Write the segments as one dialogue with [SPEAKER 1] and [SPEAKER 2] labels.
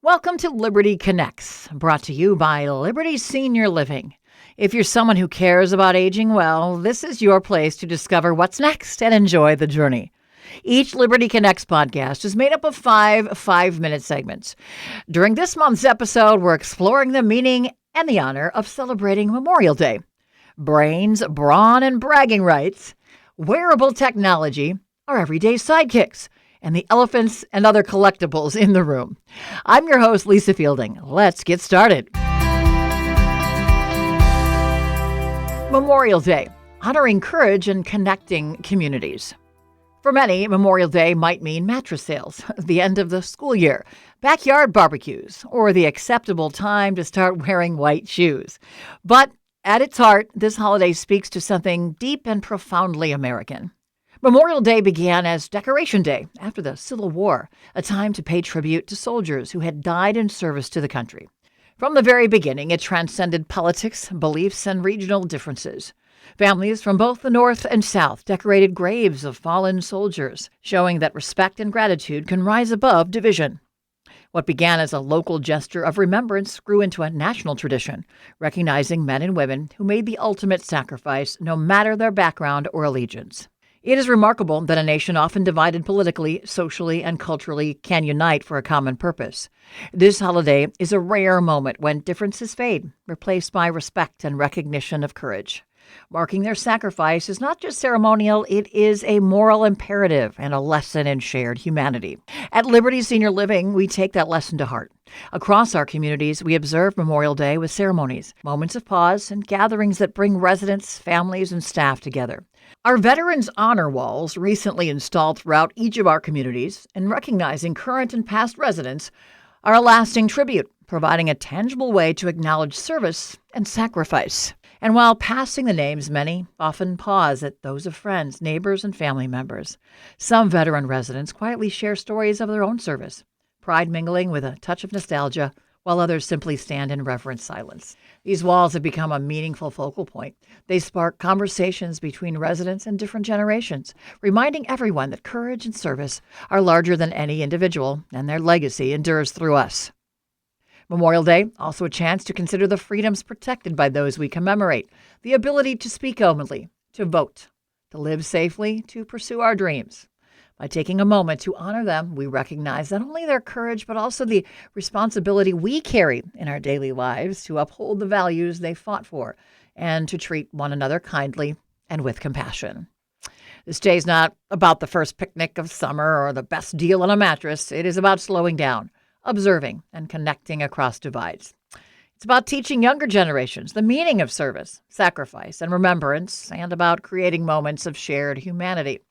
[SPEAKER 1] Welcome to Liberty Connects, brought to you by Liberty Senior Living. If you're someone who cares about aging well, this is your place to discover what's next and enjoy the journey. Each Liberty Connects podcast is made up of five-minute segments. During this month's episode, we're exploring the meaning and the honor of celebrating Memorial Day. Brains, brawn, and bragging rights, wearable technology, our everyday sidekicks, and the elephants and other collectibles in the room. I'm your host, Lisa Fielding. Let's get started. Memorial Day, honoring courage and connecting communities. For many, Memorial Day might mean mattress sales, the end of the school year, backyard barbecues, or the acceptable time to start wearing white shoes. But at its heart, this holiday speaks to something deep and profoundly American. Memorial Day began as Decoration Day after the Civil War, a time to pay tribute to soldiers who had died in service to the country. From the very beginning, it transcended politics, beliefs, and regional differences. Families from both the North and South decorated graves of fallen soldiers, showing that respect and gratitude can rise above division. What began as a local gesture of remembrance grew into a national tradition, recognizing men and women who made the ultimate sacrifice, no matter their background or allegiance. It is remarkable that a nation often divided politically, socially, and culturally can unite for a common purpose. This holiday is a rare moment when differences fade, replaced by respect and recognition of courage. Marking their sacrifice is not just ceremonial, it is a moral imperative and a lesson in shared humanity. At Liberty Senior Living, we take that lesson to heart. Across our communities, we observe Memorial Day with ceremonies, moments of pause, and gatherings that bring residents, families, and staff together. Our Veterans Honor Walls, recently installed throughout each of our communities and recognizing current and past residents, are a lasting tribute, providing a tangible way to acknowledge service and sacrifice. And while passing the names, many often pause at those of friends, neighbors, and family members. Some veteran residents quietly share stories of their own service, pride mingling with a touch of nostalgia, while others simply stand in reverent silence. These walls have become a meaningful focal point. They spark conversations between residents and different generations, reminding everyone that courage and service are larger than any individual, and their legacy endures through us. Memorial Day, also a chance to consider the freedoms protected by those we commemorate, the ability to speak openly, to vote, to live safely, to pursue our dreams. By taking a moment to honor them, we recognize not only their courage, but also the responsibility we carry in our daily lives to uphold the values they fought for and to treat one another kindly and with compassion. This day is not about the first picnic of summer or the best deal on a mattress. It is about slowing down, observing, and connecting across divides. It's about teaching younger generations the meaning of service, sacrifice, and remembrance, and about creating moments of shared humanity.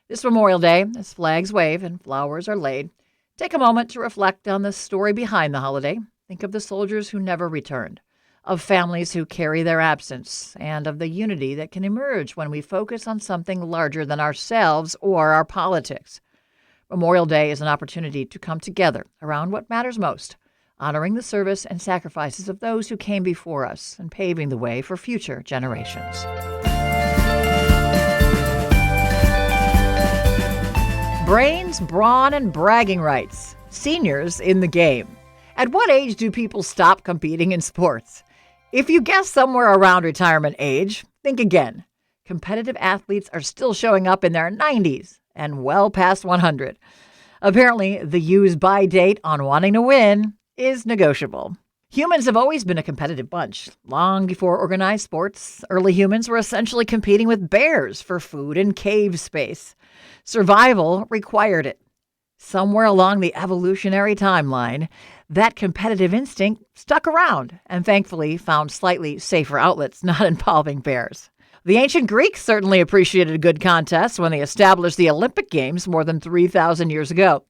[SPEAKER 1] This Memorial Day, as flags wave and flowers are laid, take a moment to reflect on the story behind the holiday. Think of the soldiers who never returned, of families who carry their absence, and of the unity that can emerge when we focus on something larger than ourselves or our politics. Memorial Day is an opportunity to come together around what matters most, honoring the service and sacrifices of those who came before us and paving the way for future generations. Brains, brawn, and bragging rights. Seniors in the game. At what age do people stop competing in sports? If you guess somewhere around retirement age, think again. Competitive athletes are still showing up in their 90s and well past 100. Apparently, the use-by date on wanting to win is negotiable. Humans have always been a competitive bunch. Long before organized sports, early humans were essentially competing with bears for food and cave space. Survival required it. Somewhere along the evolutionary timeline, that competitive instinct stuck around and thankfully found slightly safer outlets not involving bears. The ancient Greeks certainly appreciated a good contest when they established the Olympic Games more than 3,000 years ago.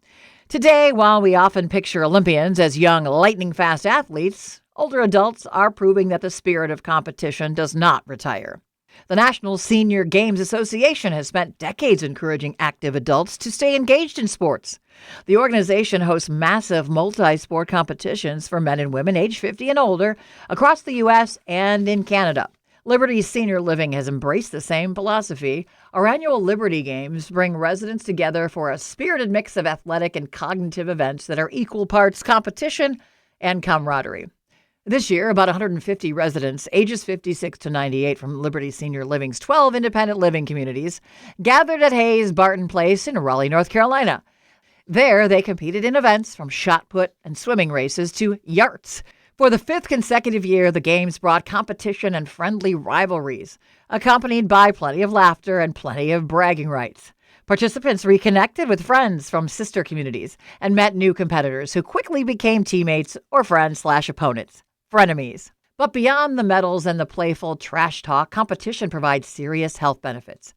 [SPEAKER 1] Today, while we often picture Olympians as young, lightning-fast athletes, older adults are proving that the spirit of competition does not retire. The National Senior Games Association has spent decades encouraging active adults to stay engaged in sports. The organization hosts massive multi-sport competitions for men and women age 50 and older across the U.S. and in Canada. Liberty Senior Living has embraced the same philosophy. Our annual Liberty Games bring residents together for a spirited mix of athletic and cognitive events that are equal parts competition and camaraderie. This year, about 150 residents, ages 56 to 98 from Liberty Senior Living's 12 independent living communities, gathered at Hayes Barton Place in Raleigh, North Carolina. There, they competed in events from shot put and swimming races to yarts. For the fifth consecutive year, the games brought competition and friendly rivalries, accompanied by plenty of laughter and plenty of bragging rights. Participants reconnected with friends from sister communities and met new competitors who quickly became teammates or friends/opponents, frenemies. But beyond the medals and the playful trash talk, competition provides serious health benefits.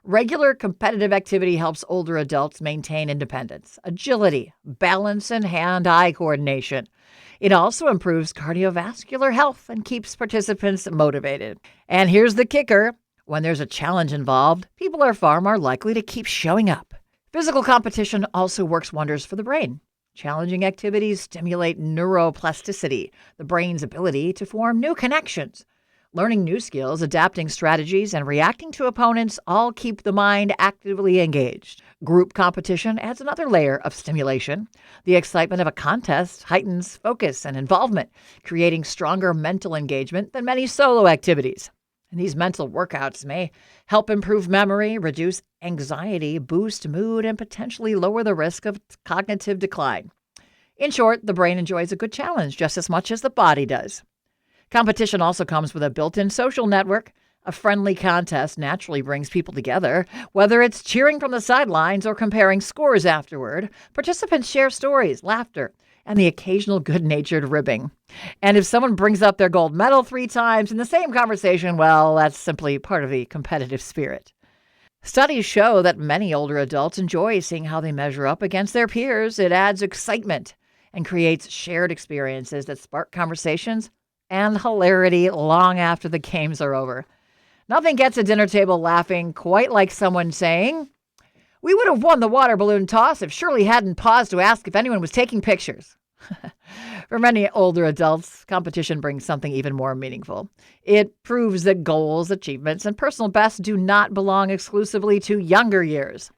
[SPEAKER 1] Regular competitive activity helps older adults maintain independence, agility, balance, and hand-eye coordination. It also improves cardiovascular health and keeps participants motivated. And here's the kicker. When there's a challenge involved, people are far more likely to keep showing up. Physical competition also works wonders for the brain. Challenging activities stimulate neuroplasticity, the brain's ability to form new connections. Learning new skills, adapting strategies, and reacting to opponents all keep the mind actively engaged. Group competition adds another layer of stimulation. The excitement of a contest heightens focus and involvement, creating stronger mental engagement than many solo activities. And these mental workouts may help improve memory, reduce anxiety, boost mood, and potentially lower the risk of cognitive decline. In short, the brain enjoys a good challenge just as much as the body does. Competition also comes with a built-in social network. A friendly contest naturally brings people together. Whether it's cheering from the sidelines or comparing scores afterward, participants share stories, laughter, and the occasional good-natured ribbing. And if someone brings up their gold medal 3 times in the same conversation, well, that's simply part of the competitive spirit. Studies show that many older adults enjoy seeing how they measure up against their peers. It adds excitement and creates shared experiences that spark conversations and hilarity long after the games are over. Nothing gets a dinner table laughing quite like someone saying, "We would have won the water balloon toss if Shirley hadn't paused to ask if anyone was taking pictures." For many older adults, competition brings something even more meaningful. It proves that goals, achievements, and personal bests do not belong exclusively to younger years.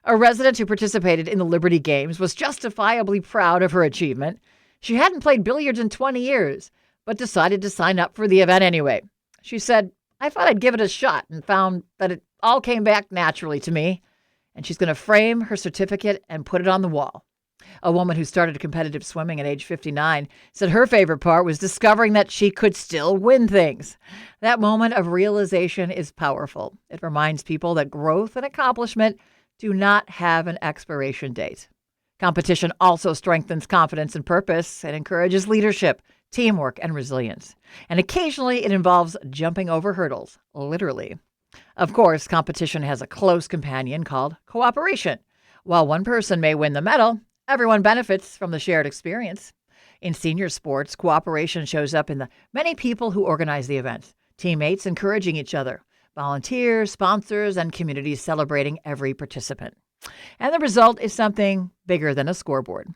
[SPEAKER 1] A resident who participated in the Liberty Games was justifiably proud of her achievement. She hadn't played billiards in 20 years, but decided to sign up for the event anyway. She said, "I thought I'd give it a shot and found that it all came back naturally to me." And she's going to frame her certificate and put it on the wall. A woman who started competitive swimming at age 59 said her favorite part was discovering that she could still win things. That moment of realization is powerful. It reminds people that growth and accomplishment do not have an expiration date. Competition also strengthens confidence and purpose and encourages leadership, teamwork, and resilience. And occasionally it involves jumping over hurdles, literally. Of course, competition has a close companion called cooperation. While one person may win the medal, everyone benefits from the shared experience. In senior sports, cooperation shows up in the many people who organize the events, teammates encouraging each other, volunteers, sponsors, and communities celebrating every participant. And the result is something bigger than a scoreboard.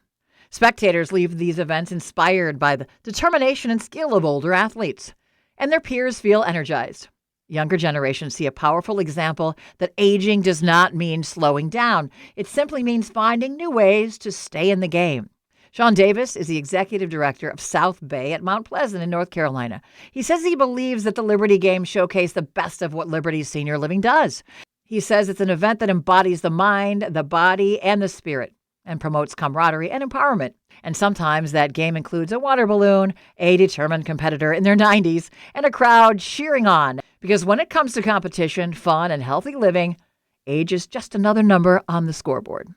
[SPEAKER 1] Spectators leave these events inspired by the determination and skill of older athletes, and their peers feel energized. Younger generations see a powerful example that aging does not mean slowing down. It simply means finding new ways to stay in the game. Sean Davis is the executive director of South Bay at Mount Pleasant in North Carolina. He says he believes that the Liberty Games showcase the best of what Liberty Senior Living does. He says it's an event that embodies the mind, the body, and the spirit, and promotes camaraderie and empowerment. And sometimes that game includes a water balloon, a determined competitor in their 90s, and a crowd cheering on. Because when it comes to competition, fun, and healthy living, age is just another number on the scoreboard.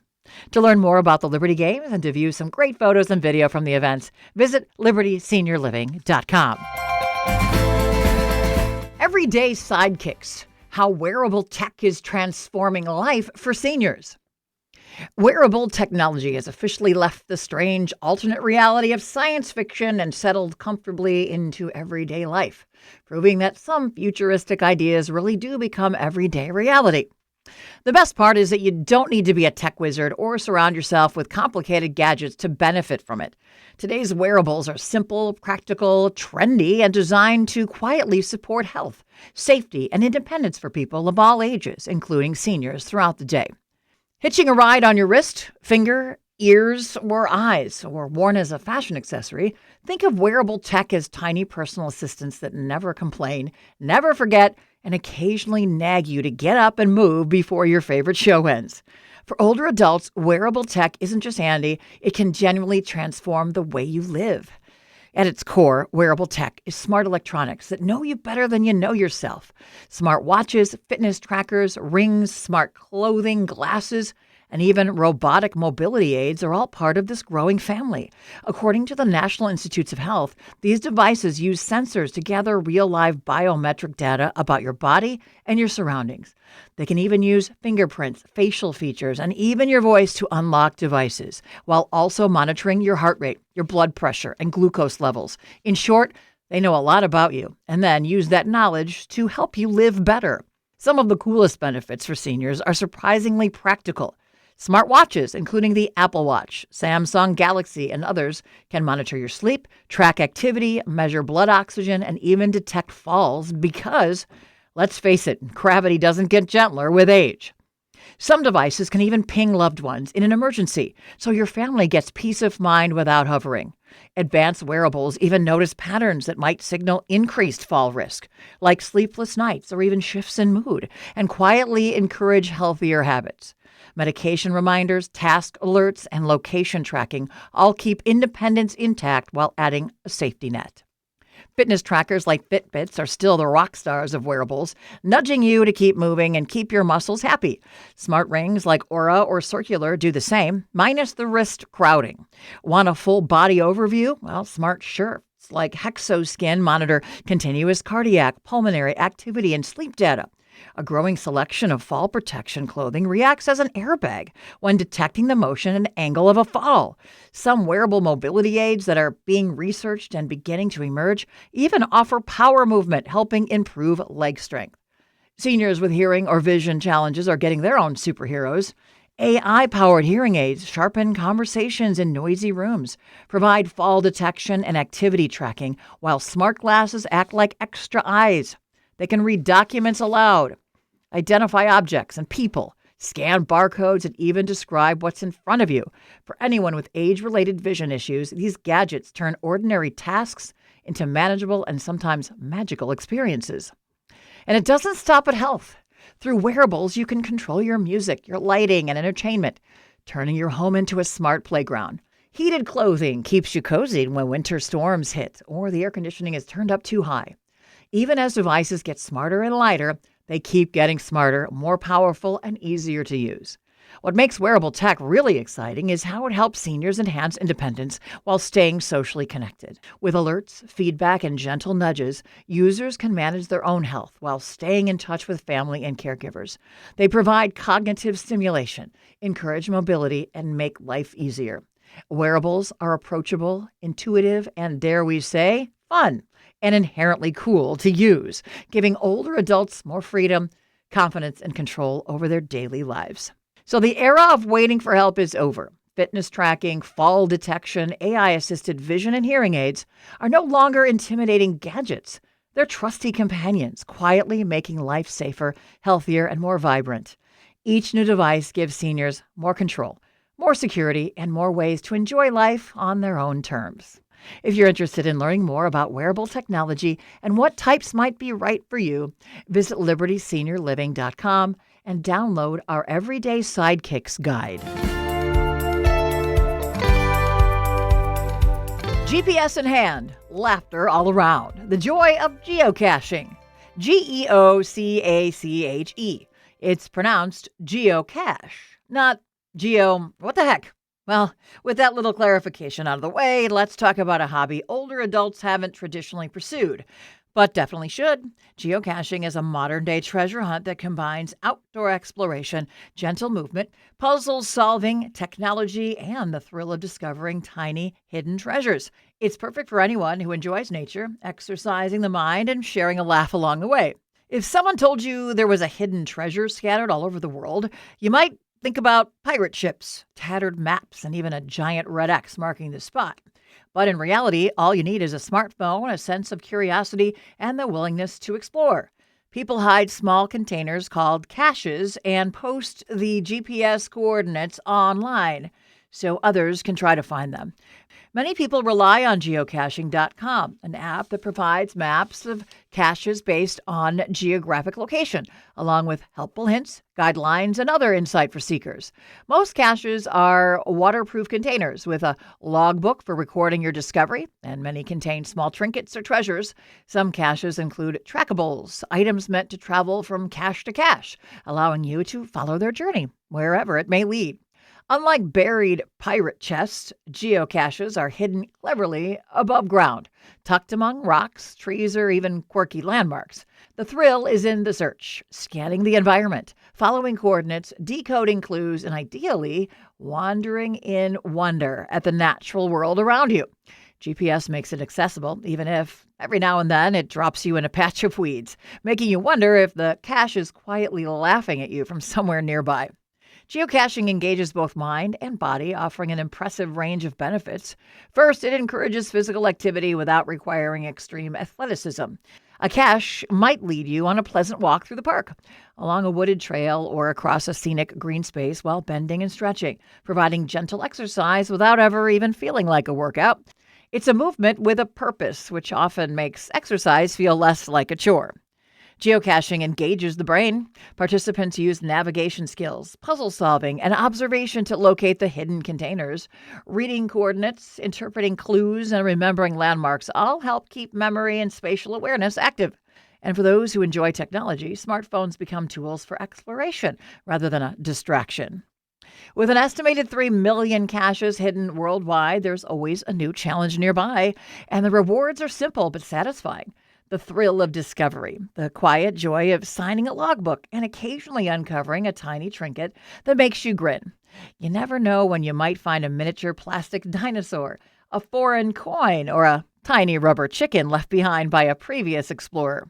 [SPEAKER 1] To learn more about the Liberty Games and to view some great photos and video from the events, visit libertyseniorliving.com. Everyday sidekicks. How wearable tech is transforming life for seniors. Wearable technology has officially left the strange alternate reality of science fiction and settled comfortably into everyday life, proving that some futuristic ideas really do become everyday reality. The best part is that you don't need to be a tech wizard or surround yourself with complicated gadgets to benefit from it. Today's wearables are simple, practical, trendy, and designed to quietly support health, safety, and independence for people of all ages, including seniors throughout the day. Hitching a ride on your wrist, finger, ears, or eyes, or worn as a fashion accessory, think of wearable tech as tiny personal assistants that never complain, never forget, and occasionally nag you to get up and move before your favorite show ends. For older adults, wearable tech isn't just handy, it can genuinely transform the way you live. At its core, wearable tech is smart electronics that know you better than you know yourself. Smart watches, fitness trackers, rings, smart clothing, glasses, and even robotic mobility aids are all part of this growing family. According to the National Institutes of Health, these devices use sensors to gather real-life biometric data about your body and your surroundings. They can even use fingerprints, facial features, and even your voice to unlock devices, while also monitoring your heart rate, your blood pressure, and glucose levels. In short, they know a lot about you, and then use that knowledge to help you live better. Some of the coolest benefits for seniors are surprisingly practical. Smart watches, including the Apple Watch, Samsung Galaxy, and others, can monitor your sleep, track activity, measure blood oxygen, and even detect falls because, let's face it, gravity doesn't get gentler with age. Some devices can even ping loved ones in an emergency, so your family gets peace of mind without hovering. Advanced wearables even notice patterns that might signal increased fall risk, like sleepless nights or even shifts in mood, and quietly encourage healthier habits. Medication reminders, task alerts, and location tracking all keep independence intact while adding a safety net. Fitness trackers like Fitbits are still the rock stars of wearables, nudging you to keep moving and keep your muscles happy. Smart rings like Aura or Circular do the same, minus the wrist crowding. Want a full body overview? Well, smart shirts like Hexoskin monitor continuous cardiac, pulmonary activity, and sleep data. A growing selection of fall protection clothing reacts as an airbag when detecting the motion and angle of a fall. Some wearable mobility aids that are being researched and beginning to emerge even offer power movement, helping improve leg strength. Seniors with hearing or vision challenges are getting their own superheroes. AI-powered hearing aids sharpen conversations in noisy rooms, provide fall detection and activity tracking, while smart glasses act like extra eyes. They can read documents aloud, identify objects and people, scan barcodes, and even describe what's in front of you. For anyone with age-related vision issues, these gadgets turn ordinary tasks into manageable and sometimes magical experiences. And it doesn't stop at health. Through wearables, you can control your music, your lighting, and entertainment, turning your home into a smart playground. Heated clothing keeps you cozy when winter storms hit or the air conditioning is turned up too high. Even as devices get smarter and lighter, they keep getting smarter, more powerful, and easier to use. What makes wearable tech really exciting is how it helps seniors enhance independence while staying socially connected. With alerts, feedback, and gentle nudges, users can manage their own health while staying in touch with family and caregivers. They provide cognitive stimulation, encourage mobility, and make life easier. Wearables are approachable, intuitive, and dare we say, fun and inherently cool to use, giving older adults more freedom, confidence, and control over their daily lives. So the era of waiting for help is over. Fitness tracking, fall detection, AI-assisted vision, and hearing aids are no longer intimidating gadgets. They're trusty companions, quietly making life safer, healthier, and more vibrant. Each new device gives seniors more control, more security, and more ways to enjoy life on their own terms. If you're interested in learning more about wearable technology and what types might be right for you, visit libertyseniorliving.com and download our Everyday Sidekicks guide. GPS in hand, laughter all around. The joy of geocaching. Geocache. It's pronounced geocache, not geo. What the heck? Well, with that little clarification out of the way, let's talk about a hobby older adults haven't traditionally pursued, but definitely should. Geocaching is a modern-day treasure hunt that combines outdoor exploration, gentle movement, puzzle solving, technology, and the thrill of discovering tiny, hidden treasures. It's perfect for anyone who enjoys nature, exercising the mind, and sharing a laugh along the way. If someone told you there was a hidden treasure scattered all over the world, you might think about pirate ships, tattered maps, and even a giant red X marking the spot. But in reality, all you need is a smartphone, a sense of curiosity, and the willingness to explore. People hide small containers called caches and post the GPS coordinates online so others can try to find them. Many people rely on geocaching.com, an app that provides maps of caches based on geographic location, along with helpful hints, guidelines, and other insight for seekers. Most caches are waterproof containers with a logbook for recording your discovery, and many contain small trinkets or treasures. Some caches include trackables, items meant to travel from cache to cache, allowing you to follow their journey, wherever it may lead. Unlike buried pirate chests, geocaches are hidden cleverly above ground, tucked among rocks, trees, or even quirky landmarks. The thrill is in the search, scanning the environment, following coordinates, decoding clues, and ideally, wandering in wonder at the natural world around you. GPS makes it accessible, even if every now and then it drops you in a patch of weeds, making you wonder if the cache is quietly laughing at you from somewhere nearby. Geocaching engages both mind and body, offering an impressive range of benefits. First, it encourages physical activity without requiring extreme athleticism. A cache might lead you on a pleasant walk through the park, along a wooded trail, or across a scenic green space while bending and stretching, providing gentle exercise without ever even feeling like a workout. It's a movement with a purpose, which often makes exercise feel less like a chore. Geocaching engages the brain. Participants use navigation skills, puzzle solving, and observation to locate the hidden containers. Reading coordinates, interpreting clues, and remembering landmarks all help keep memory and spatial awareness active. And for those who enjoy technology, smartphones become tools for exploration rather than a distraction. With an estimated 3 million caches hidden worldwide, there's always a new challenge nearby, and the rewards are simple but satisfying. The thrill of discovery, the quiet joy of signing a logbook, and occasionally uncovering a tiny trinket that makes you grin. You never know when you might find a miniature plastic dinosaur, a foreign coin, or a tiny rubber chicken left behind by a previous explorer.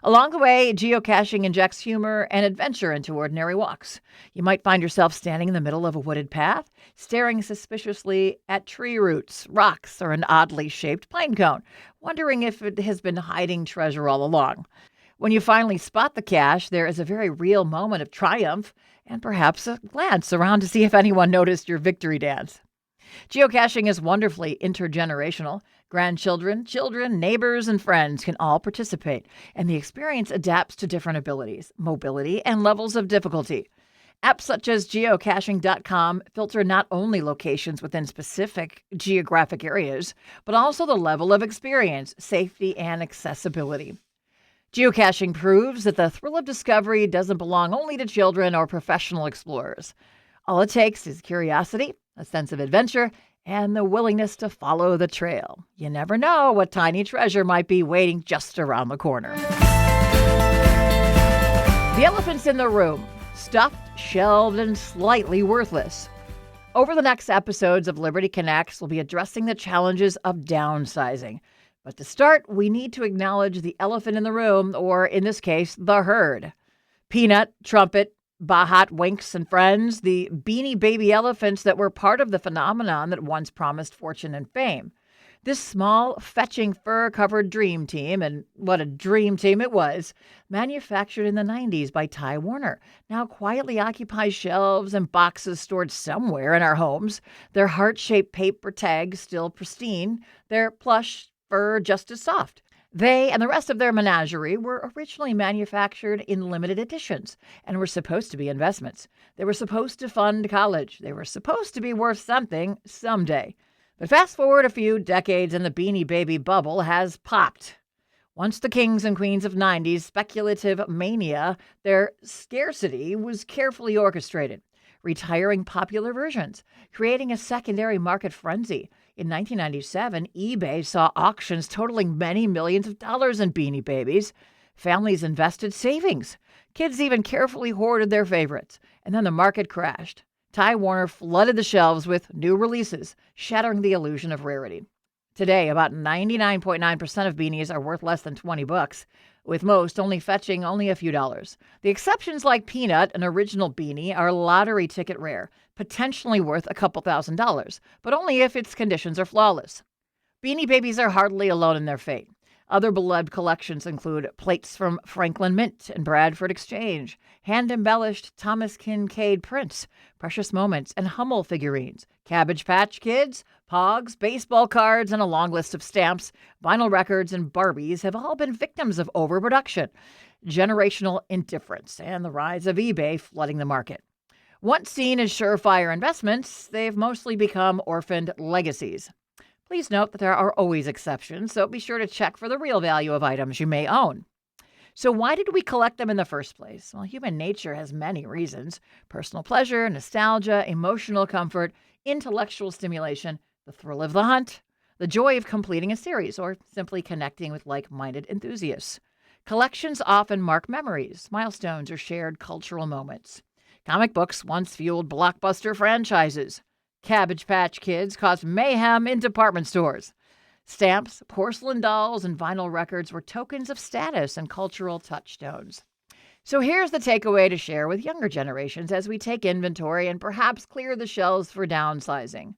[SPEAKER 1] Along the way, geocaching injects humor and adventure into ordinary walks. You might find yourself standing in the middle of a wooded path, staring suspiciously at tree roots, rocks, or an oddly shaped pine cone, wondering if it has been hiding treasure all along. When you finally spot the cache, there is a very real moment of triumph and perhaps a glance around to see if anyone noticed your victory dance. Geocaching is wonderfully intergenerational. Grandchildren, children, neighbors, and friends can all participate, and the experience adapts to different abilities, mobility, and levels of difficulty. Apps such as geocaching.com filter not only locations within specific geographic areas, but also the level of experience, safety, and accessibility. Geocaching proves that the thrill of discovery doesn't belong only to children or professional explorers. All it takes is curiosity, a sense of adventure, and the willingness to follow the trail. You never know what tiny treasure might be waiting just around the corner. The elephants in the room, stuffed, shelved, and slightly worthless. Over the next episodes of Liberty Connects, we'll be addressing the challenges of downsizing. But to start, we need to acknowledge the elephant in the room, or in this case, the herd. Peanut, Trumpet, Bahat, Winks, and friends, the beanie baby elephants that were part of the phenomenon that once promised fortune and fame. This small, fetching, fur-covered dream team, and what a dream team it was, manufactured in the 90s by Ty Warner, now quietly occupies shelves and boxes stored somewhere in our homes, their heart-shaped paper tags still pristine, their plush fur just as soft. They and the rest of their menagerie were originally manufactured in limited editions and were supposed to be investments. They were supposed to fund college. They were supposed to be worth something someday. But fast forward a few decades and the Beanie Baby bubble has popped. Once the kings and queens of 90s speculative mania, their scarcity was carefully orchestrated, retiring popular versions, creating a secondary market frenzy. In 1997, eBay saw auctions totaling many millions of dollars in Beanie Babies. Families invested savings. Kids even carefully hoarded their favorites. And then the market crashed. Ty Warner flooded the shelves with new releases, shattering the illusion of rarity. Today, about 99.9% of beanies are worth less than $20. with most only fetching only a few dollars. The exceptions like Peanut, an original beanie, are lottery ticket rare, potentially worth a couple $1,000s, but only if its conditions are flawless. Beanie Babies are hardly alone in their fate. Other beloved collections include plates from Franklin Mint and Bradford Exchange, hand-embellished Thomas Kincaid prints, Precious Moments, and Hummel figurines, Cabbage Patch Kids, Pogs, baseball cards, and a long list of stamps, vinyl records, and Barbies have all been victims of overproduction, generational indifference, and the rise of eBay flooding the market. Once seen as surefire investments, they've mostly become orphaned legacies. Please note that there are always exceptions, so be sure to check for the real value of items you may own. So why did we collect them in the first place? Well, human nature has many reasons: personal pleasure, nostalgia, emotional comfort, intellectual stimulation, the thrill of the hunt, the joy of completing a series, or simply connecting with like-minded enthusiasts. Collections often mark memories, milestones, or shared cultural moments. Comic books once fueled blockbuster franchises. Cabbage Patch Kids caused mayhem in department stores. Stamps, porcelain dolls, and vinyl records were tokens of status and cultural touchstones. So here's the takeaway to share with younger generations as we take inventory and perhaps clear the shelves for downsizing.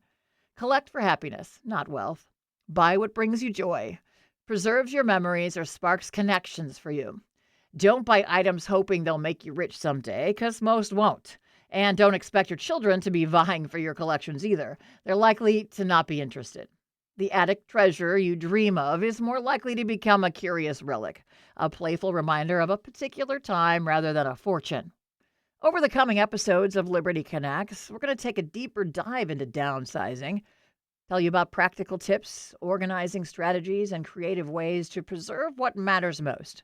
[SPEAKER 1] Collect for happiness, not wealth. Buy what brings you joy, preserves your memories, or sparks connections for you. Don't buy items hoping they'll make you rich someday, because most won't. And don't expect your children to be vying for your collections either. They're likely to not be interested. The attic treasure you dream of is more likely to become a curious relic, a playful reminder of a particular time rather than a fortune. Over the coming episodes of Liberty Connects, we're going to take a deeper dive into downsizing, tell you about practical tips, organizing strategies, and creative ways to preserve what matters most.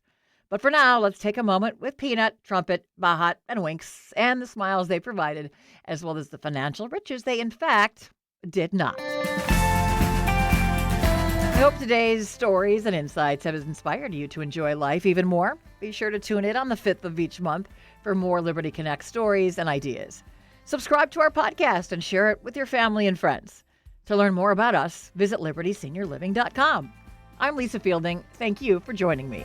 [SPEAKER 1] But for now, let's take a moment with Peanut, Trumpet, Bahat, and Winks, and the smiles they provided, as well as the financial riches they, in fact, did not. I hope today's stories and insights have inspired you to enjoy life even more. Be sure to tune in on the 5th of each month for more Liberty Connect stories and ideas. Subscribe to our podcast and share it with your family and friends. To learn more about us, visit libertyseniorliving.com. I'm Lisa Fielding. Thank you for joining me.